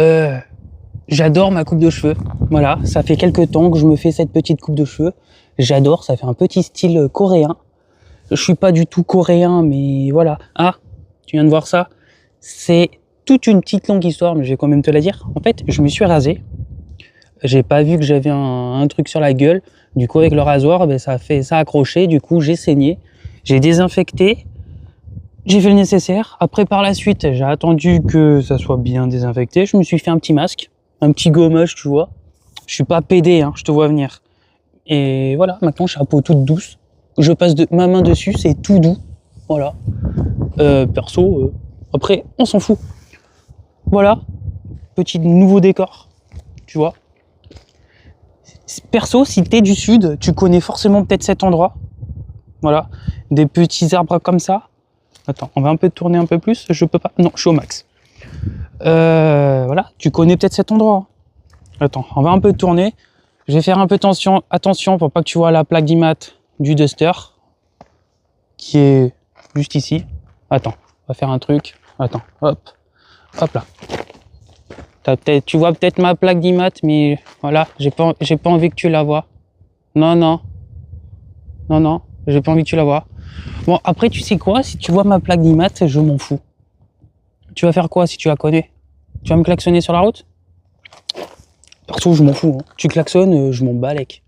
Euh, J'adore ma coupe de cheveux. Voilà, ça fait quelques temps que je me fais cette petite coupe de cheveux. J'adore, ça fait un petit style coréen. Je suis pas du tout coréen, mais voilà. Ah, tu viens de voir ça? C'est toute une petite longue histoire, mais je vais quand même te la dire. En fait, je me suis rasé. J'ai pas vu que j'avais un truc sur la gueule. Du coup, avec le rasoir, ben, ça a accroché. Du coup, j'ai saigné. J'ai désinfecté. J'ai fait le nécessaire. Après, par la suite, j'ai attendu que ça soit bien désinfecté. Je me suis fait un petit masque, un petit gommage, tu vois. Je suis pas pédé, hein, je te vois venir. Et voilà, maintenant, je suis à peau toute douce. Je passe ma main dessus, c'est tout doux. Voilà. Perso, après, on s'en fout. Voilà. Petit nouveau décor, tu vois. Perso, si t'es du sud, tu connais forcément peut-être cet endroit. Voilà. Des petits arbres comme ça. Attends, on va un peu tourner un peu plus. Je peux pas. Non, je suis au max. Voilà, tu connais peut-être cet endroit. Attends, on va un peu tourner. Je vais faire un peu attention pour pas que tu vois la plaque d'IMAT du Duster qui est juste ici. Attends, on va faire un truc. Attends, hop, hop là. Tu vois peut-être ma plaque d'IMAT, mais voilà, j'ai pas envie que tu la vois. Non, non, non, non, j'ai pas envie que tu la vois. Bon, après, tu sais quoi? Si tu vois ma plaque d'IMAT, je m'en fous. Tu vas faire quoi si tu la connais? Tu vas me klaxonner sur la route? Perso, je m'en fous. Hein. Tu klaxonnes, je m'en balèque.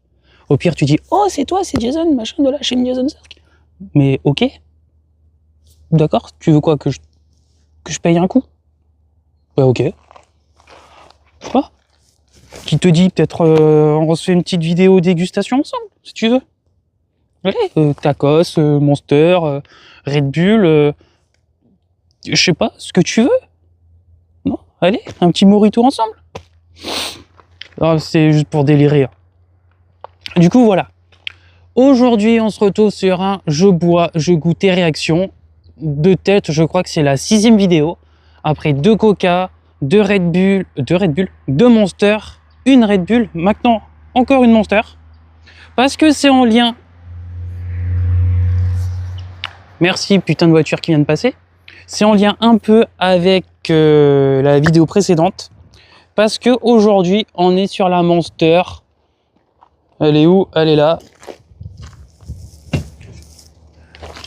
Au pire, tu dis « Oh, c'est toi, c'est Jason, machin de la chaîne Jason Sark. » Mais ok. D'accord, tu veux quoi? Que je paye un coup? Bah ok. Je sais pas. Qui te dit peut-être on se fait une petite vidéo dégustation ensemble, si tu veux. Allez, tacos, Monster, Red Bull, je sais pas, ce que tu veux. Non, allez, un petit mojito ensemble. Ah, c'est juste pour délirer. Du coup, voilà. Aujourd'hui, on se retrouve sur un je bois, je goûte et réaction. De tête, je crois que c'est la 6e vidéo. Après 2 Coca, 2 Red Bull, 2 Monster, une Red Bull, maintenant encore une Monster. Parce que c'est en lien. Merci, putain de voiture qui vient de passer. C'est en lien un peu avec la vidéo précédente. Parce que aujourd'hui, on est sur la Monster. Elle est où? Elle est là.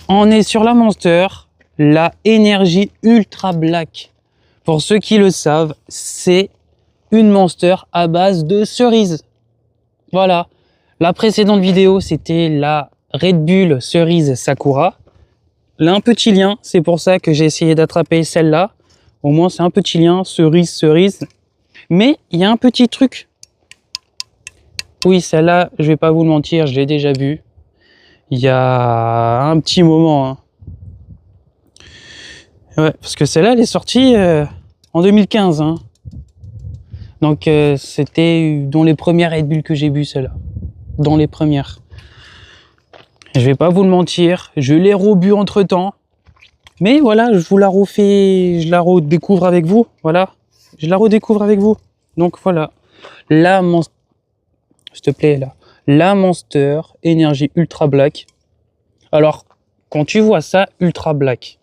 On est sur la Monster, la Energy Ultra Black. Pour ceux qui le savent, c'est une Monster à base de cerises. Voilà. La précédente vidéo, c'était la Red Bull cerise Sakura. Là, un petit lien, c'est pour ça que j'ai essayé d'attraper celle-là. Au moins, c'est un petit lien, cerise. Mais il y a un petit truc. Oui, celle-là, je vais pas vous le mentir, je l'ai déjà bu. Il y a un petit moment. Hein. Ouais, parce que celle-là, elle est sortie en 2015. Hein. Donc, c'était dans les premières Red Bull que j'ai bu, celle-là. Dans les premières. Je vais pas vous le mentir, je l'ai rebu entre-temps. Mais voilà, je vous la refais, je la redécouvre avec vous. Voilà, je la redécouvre avec vous. Donc voilà, la Monster, s'il te plaît, là. La Monster Energy Ultra Black. Alors, quand tu vois ça, Ultra Black,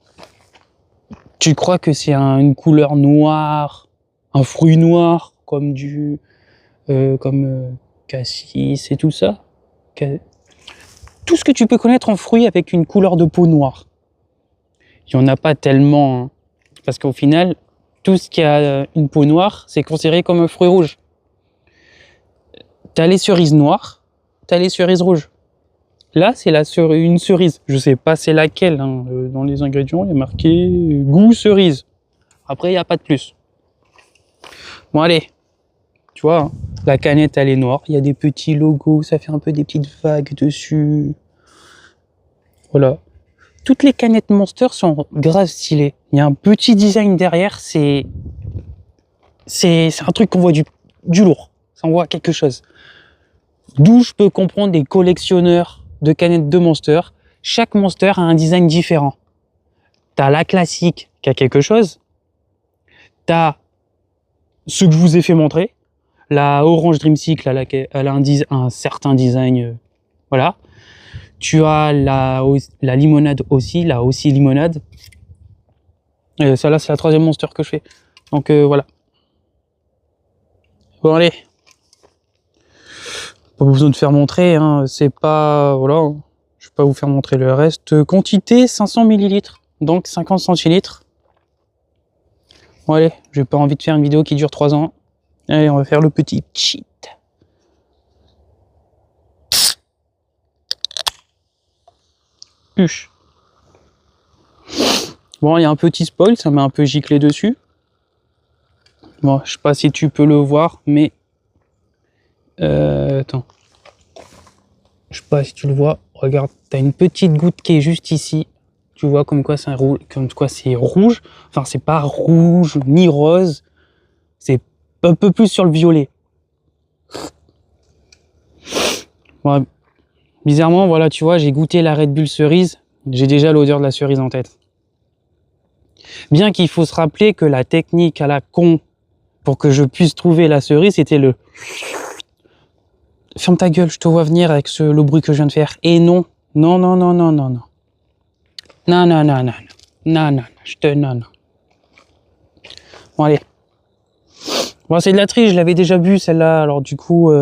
tu crois que c'est une couleur noire, un fruit noir, comme cassis et tout ça? Tout ce que tu peux connaître en fruit avec une couleur de peau noire. Il n'y en a pas tellement, hein. Parce qu'au final, tout ce qui a une peau noire, c'est considéré comme un fruit rouge. T'as les cerises noires, t'as les cerises rouges. Là, c'est une cerise. Je sais pas c'est laquelle. Hein. Dans les ingrédients, il y a marqué goût cerise. Après, il n'y a pas de plus. Bon, allez. Tu vois, hein, la canette, elle est noire. Il y a des petits logos. Ça fait un peu des petites vagues dessus. Voilà. Toutes les canettes Monster sont grave stylées. Il y a un petit design derrière. C'est un truc qu'on voit du lourd. Ça envoie quelque chose. D'où je peux comprendre des collectionneurs de canettes de Monster. Chaque Monster a un design différent. T'as la classique qui a quelque chose. T'as ce que je vous ai fait montrer. La Orange Dreamsicle, elle a un certain design. Voilà. Tu as la limonade aussi, la aussi limonade. Celle-là, c'est la 3e Monster que je fais. Donc voilà. Bon allez. Pas besoin de faire montrer, hein. C'est pas... Voilà. Je vais pas vous faire montrer le reste. Quantité 500 ml. Donc 50 centilitres. Bon allez, j'ai pas envie de faire une vidéo qui dure 3 ans. Allez, on va faire le petit cheat. Huche. Bon, il y a un petit spoil, ça m'a un peu giclé dessus. Bon, je sais pas si tu peux le voir, mais... attends. Je sais pas si tu le vois. Regarde, t'as une petite goutte qui est juste ici. Tu vois comme quoi c'est rouge. Enfin, c'est pas rouge ni rose. C'est un peu plus sur le violet. Bon, bizarrement, voilà, tu vois, j'ai goûté la Red Bull cerise. J'ai déjà l'odeur de la cerise en tête. Bien qu'il faut se rappeler que la technique à la con pour que je puisse trouver la cerise, c'était le... Ferme ta gueule, je te vois venir avec le bruit que je viens de faire. Et non, non, non, non, non, non, non. Non, non, non, non, non, non, je te... Non, non. Bon, allez. Bon, c'est de la triche, je l'avais déjà bu, celle-là, alors du coup...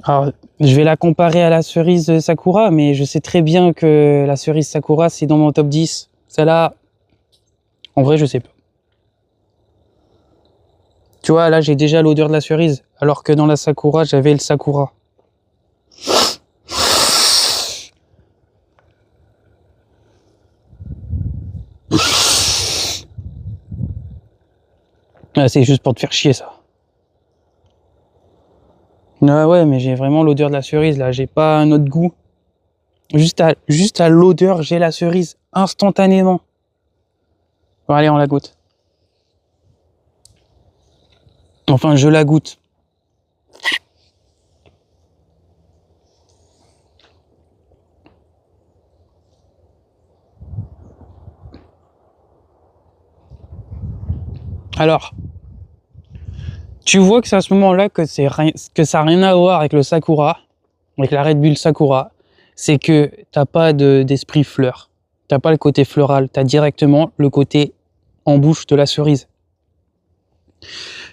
Alors, je vais la comparer à la cerise Sakura, mais je sais très bien que la cerise Sakura, c'est dans mon top 10. Celle-là, en vrai, je sais pas. Tu vois, là, j'ai déjà l'odeur de la cerise, alors que dans la Sakura, j'avais le Sakura. Ah, c'est juste pour te faire chier, ça. Ah ouais, mais j'ai vraiment l'odeur de la cerise, là. J'ai pas un autre goût. Juste à l'odeur, j'ai la cerise instantanément. Bon, allez, on la goûte. Enfin, je la goûte. Alors, tu vois que c'est à ce moment-là que ça n'a rien à voir avec le Sakura, avec la Red Bull Sakura. C'est que t'as pas d'esprit fleur. T'as pas le côté floral. T'as directement le côté en bouche de la cerise.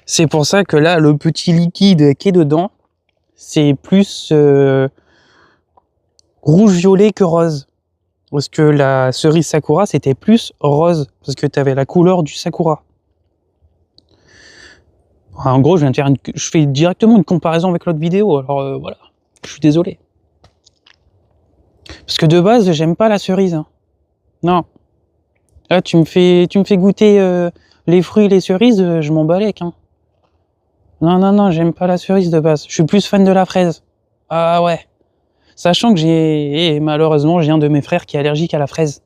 C'est pour ça que là, le petit liquide qui est dedans, c'est plus rouge-violet que rose. Parce que la cerise Sakura, c'était plus rose. Parce que tu avais la couleur du Sakura. En gros, je fais directement une comparaison avec l'autre vidéo. Alors voilà, je suis désolé. Parce que de base, j'aime pas la cerise. Hein. Non. Là, tu me fais goûter les fruits et les cerises, je m'en balèque. Hein. Non, non, non, j'aime pas la cerise de base. Je suis plus fan de la fraise. Ah ouais. Sachant que malheureusement, j'ai un de mes frères qui est allergique à la fraise.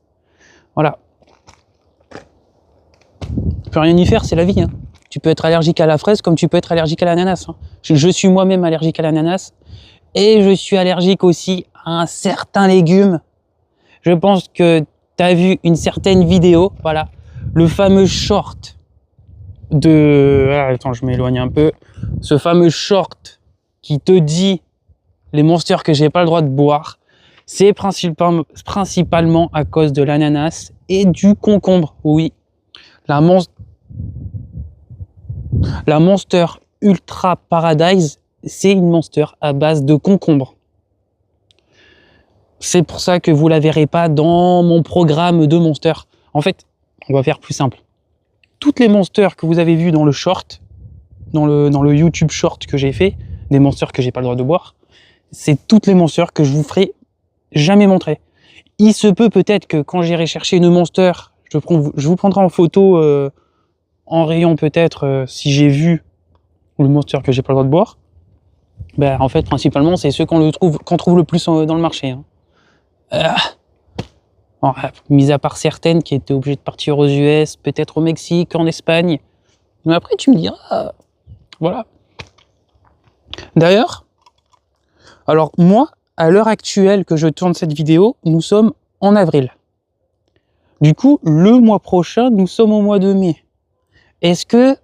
Voilà. On peut rien y faire, c'est la vie. Hein. Tu peux être allergique à la fraise comme tu peux être allergique à l'ananas. Hein. Je suis moi-même allergique à l'ananas. Et je suis allergique aussi à un certain légume. Je pense que tu as vu une certaine vidéo. Voilà. Le fameux short de... Ah, attends, je m'éloigne un peu. Ce fameux short qui te dit les monsters que j'ai pas le droit de boire, c'est principalement à cause de l'ananas et du concombre. Oui, la Monster Ultra Paradise, c'est une Monster à base de concombre. C'est pour ça que vous la verrez pas dans mon programme de Monster. En fait, on va faire plus simple. Toutes les Monsters que vous avez vues dans le short, dans le YouTube short que j'ai fait, des Monsters que j'ai pas le droit de boire, c'est toutes les Monsters que je vous ferai jamais montrer. Il se peut peut-être que quand j'irai chercher une Monster, je vous prendrai en photo en rayon peut-être si j'ai vu le Monster que j'ai pas le droit de boire. Ben, en fait, principalement, c'est ceux qu'on trouve le plus dans le marché. Hein. Bon, mis à part certaines qui étaient obligées de partir aux US, peut-être au Mexique, en Espagne. Mais après, tu me diras, voilà. D'ailleurs, alors moi, à l'heure actuelle que je tourne cette vidéo, nous sommes en avril. Du coup, le mois prochain, nous sommes au mois de mai. Est-ce que,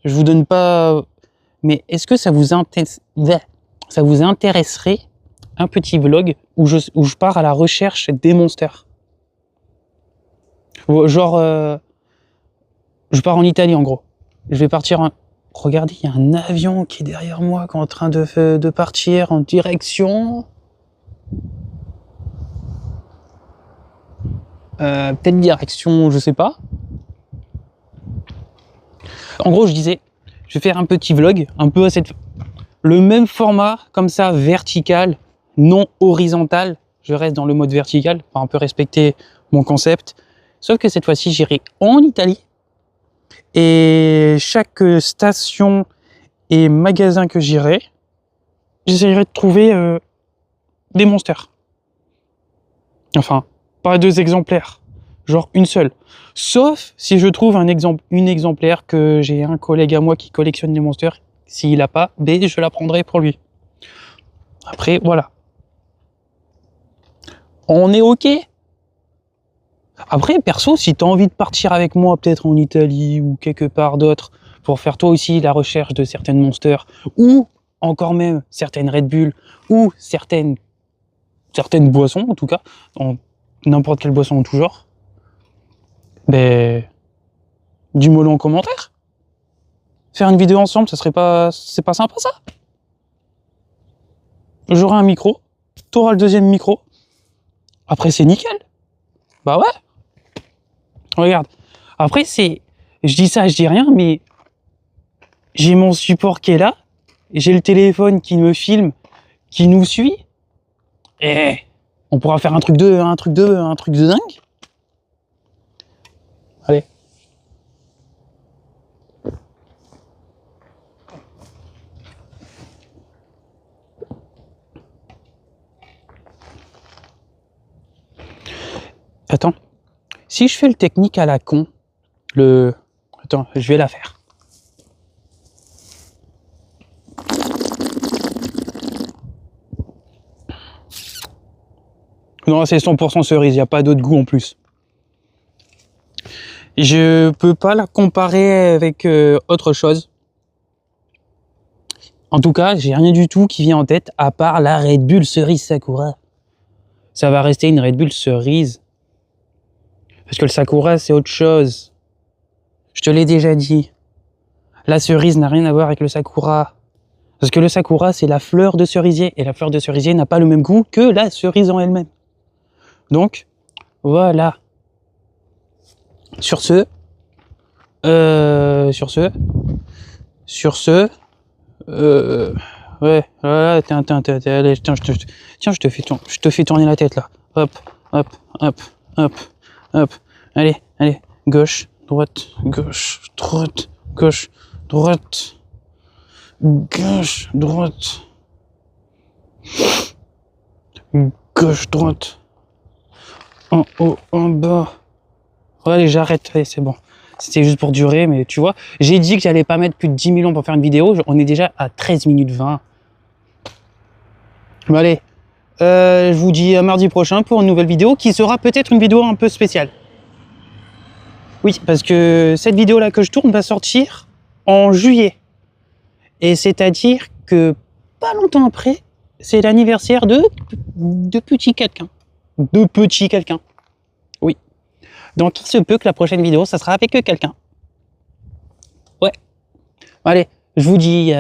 je vous donne pas, mais est-ce que ça vous intéresserait un petit vlog où je pars à la recherche des monsters? Genre, Je pars en Italie en gros. Je vais partir en... Regardez, il y a un avion qui est derrière moi, qui est en train de partir en direction... peut-être direction, je sais pas. En gros, je disais, je vais faire un petit vlog, un peu à le même format, comme ça, vertical, non horizontal. Je reste dans le mode vertical, pour un peu respecter mon concept. Sauf que cette fois-ci, j'irai en Italie. Et chaque station et magasin que j'irai, j'essaierai de trouver des monsters. Enfin, pas 2 exemplaires, genre une seule. Sauf si je trouve une exemplaire que j'ai un collègue à moi qui collectionne les monsters. S'il n'a pas, je la prendrai pour lui. Après, voilà. On est OK. Après, perso, si tu as envie de partir avec moi, peut-être en Italie ou quelque part d'autre, pour faire toi aussi la recherche de certaines monsters, ou encore même certaines Red Bull, ou certaines boissons, en tout cas, n'importe quelle boisson en tout genre, dis-moi-le en commentaire. Faire une vidéo ensemble, c'est pas sympa ça? J'aurai un micro, t'auras le deuxième micro, après c'est nickel. Bah ouais. Regarde. Après je dis ça, je dis rien, mais j'ai mon support qui est là, j'ai le téléphone qui me filme, qui nous suit, et on pourra faire un truc de dingue. Allez. Attends. Si je fais le technique à la con, Attends, je vais la faire. Non, c'est 100% cerise, il n'y a pas d'autre goût en plus. Je peux pas la comparer avec autre chose. En tout cas, j'ai rien du tout qui vient en tête à part la Red Bull cerise Sakura. Ça va rester une Red Bull cerise. Parce que le Sakura, c'est autre chose. Je te l'ai déjà dit. La cerise n'a rien à voir avec le Sakura. Parce que le Sakura, c'est la fleur de cerisier. Et la fleur de cerisier n'a pas le même goût que la cerise en elle-même. Donc, voilà. Sur ce, ouais, voilà, allez, tiens, je te fais tourner la tête là. Hop, hop, hop, hop, hop. Allez, gauche, droite, gauche, droite, gauche, droite, gauche, droite, gauche, droite. En haut, en bas. Allez, j'arrête, allez, c'est bon. C'était juste pour durer, mais tu vois, j'ai dit que j'allais pas mettre plus de 10 millions pour faire une vidéo. On est déjà à 13 minutes 20. Bon, allez, je vous dis à mardi prochain pour une nouvelle vidéo qui sera peut-être une vidéo un peu spéciale. Oui, parce que cette vidéo-là que je tourne va sortir en juillet. Et c'est-à-dire que pas longtemps après, c'est l'anniversaire de petit quelqu'un. De petit quelqu'un. Oui. Donc il se peut que la prochaine vidéo, ça sera avec quelqu'un. Ouais. Allez, je vous dis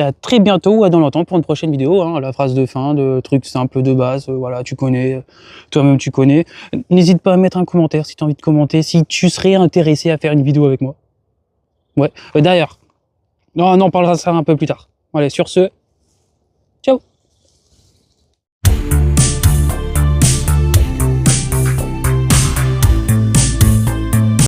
à très bientôt ou à dans longtemps pour une prochaine vidéo. Hein, la phrase de fin, de trucs simples de base. Voilà, tu connais. Toi-même, tu connais. N'hésite pas à mettre un commentaire si tu as envie de commenter, si tu serais intéressé à faire une vidéo avec moi. Ouais. D'ailleurs, non, on en parlera ça un peu plus tard. Allez, sur ce...